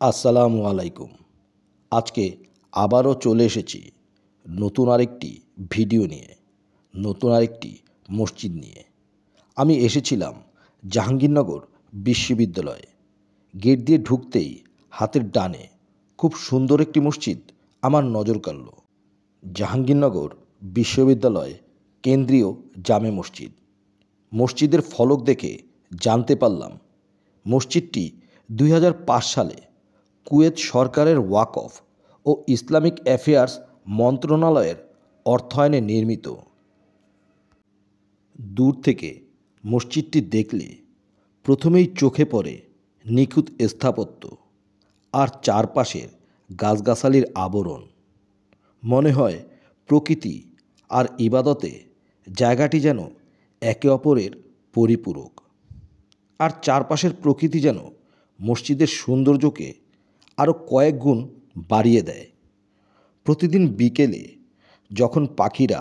আসসালামু আলাইকুম। আজকে আবারও চলে এসেছি নতুন আরেকটি ভিডিও নিয়ে, নতুন আরেকটি মসজিদ নিয়ে। আমি এসেছিলাম জাহাঙ্গীরনগর বিশ্ববিদ্যালয়ে। গেট দিয়ে ঢুকতেই হাতের ডানে খুব সুন্দর একটি মসজিদ আমার নজর কাড়ল। জাহাঙ্গীরনগর বিশ্ববিদ্যালয় কেন্দ্রীয় জামে মসজিদ। মসজিদের ফলক দেখে জানতে পারলাম মসজিদটি 2005 সালে কুয়েত সরকারের ওয়াকফ ও ইসলামিক অ্যাফেয়ার্স মন্ত্রণালয়ের অর্থায়নে নির্মিত। দূর থেকে মসজিদটি দেখলে প্রথমেই চোখে পড়ে নিখুঁত স্থাপত্য আর চারপাশের গাছগাছালির আবরণ। মনে হয় প্রকৃতি আর ইবাদতে জায়গাটি যেন একে অপরের পরিপূরক। আর চারপাশের প্রকৃতি যেন মসজিদের সৌন্দর্যকে আরও কয়েক গুণ বাড়িয়ে দেয়। প্রতিদিন বিকেলে যখন পাখিরা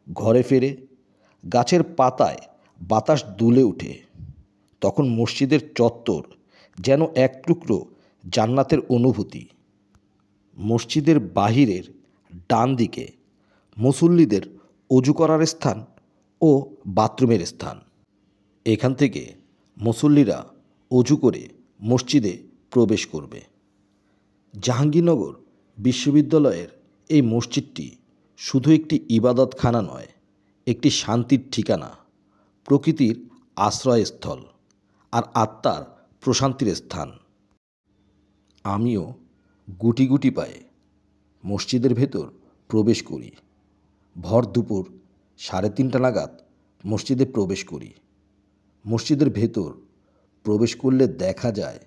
ঘরে ফেরে, গাছের পাতায় বাতাস দুলে ওঠে, তখন মসজিদের চত্বর যেন এক টুকরো জান্নাতের অনুভূতি। মসজিদের বাহিরের ডান দিকে মুসল্লিদের অজু করার স্থান ও বাথরুমের স্থান। এখান থেকে মুসল্লিরা অজু করে মসজিদে প্রবেশ করবে। জাহাঙ্গীরনগর বিশ্ববিদ্যালয়ের এই মসজিদটি শুধু একটি ইবাদতখানা নয়, একটি শান্তির ঠিকানা, প্রকৃতির আশ্রয়স্থল আর আত্মার প্রশান্তির স্থান। আমিও গুটি গুটি পায়ে মসজিদের ভেতর প্রবেশ করি। ভর দুপুর 3:30 নাগাদ মসজিদে প্রবেশ করি। মসজিদের ভেতর প্রবেশ করলে দেখা যায়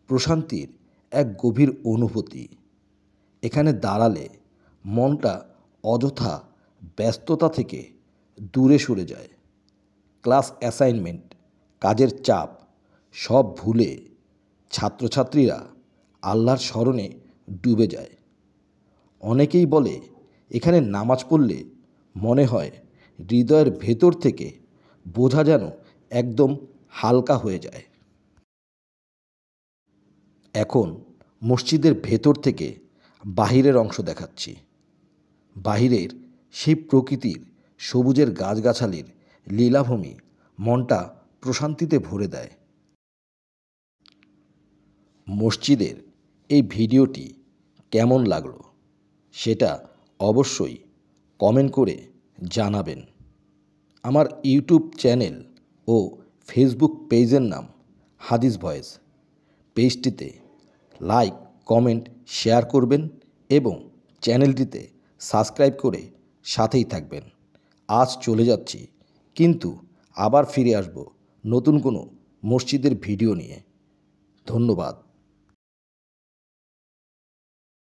প্রশান্তির এক গভীর অনুভূতি। এখানে দাঁড়ালে মনটা অযথা ব্যস্ততা থেকে দূরে সরে যায়। ক্লাস অ্যাসাইনমেন্ট, কাজের চাপ সব ভুলে ছাত্রছাত্রীরা আল্লাহর স্মরণে ডুবে যায়। অনেকেই বলে এখানে নামাজ পড়লে মনে হয় হৃদয়ের ভেতর থেকে বোঝা যেন একদম হালকা হয়ে যায়। এখন মসজিদের ভেতর থেকে বাহিরের অংশ দেখাচ্ছি। বাহিরের সেই প্রকৃতির সবুজের গাছগাছালির লীলাভূমি মনটা প্রশান্তিতে ভরে দেয়। মসজিদের এই ভিডিওটি কেমন লাগলো সেটা অবশ্যই কমেন্ট করে জানাবেন। আমার ইউটিউব চ্যানেল ও ফেসবুক পেজের নাম হাদিস ভয়েস। পেজটিতে লাইক, কমেন্ট, শেয়ার করবেন এবং চ্যানেলটিতে সাবস্ক্রাইব করে সাথেই থাকবেন। আজ চলে যাচ্ছি, কিন্তু আবার ফিরে আসব নতুন কোনো মসজিদের ভিডিও নিয়ে। ধন্যবাদ।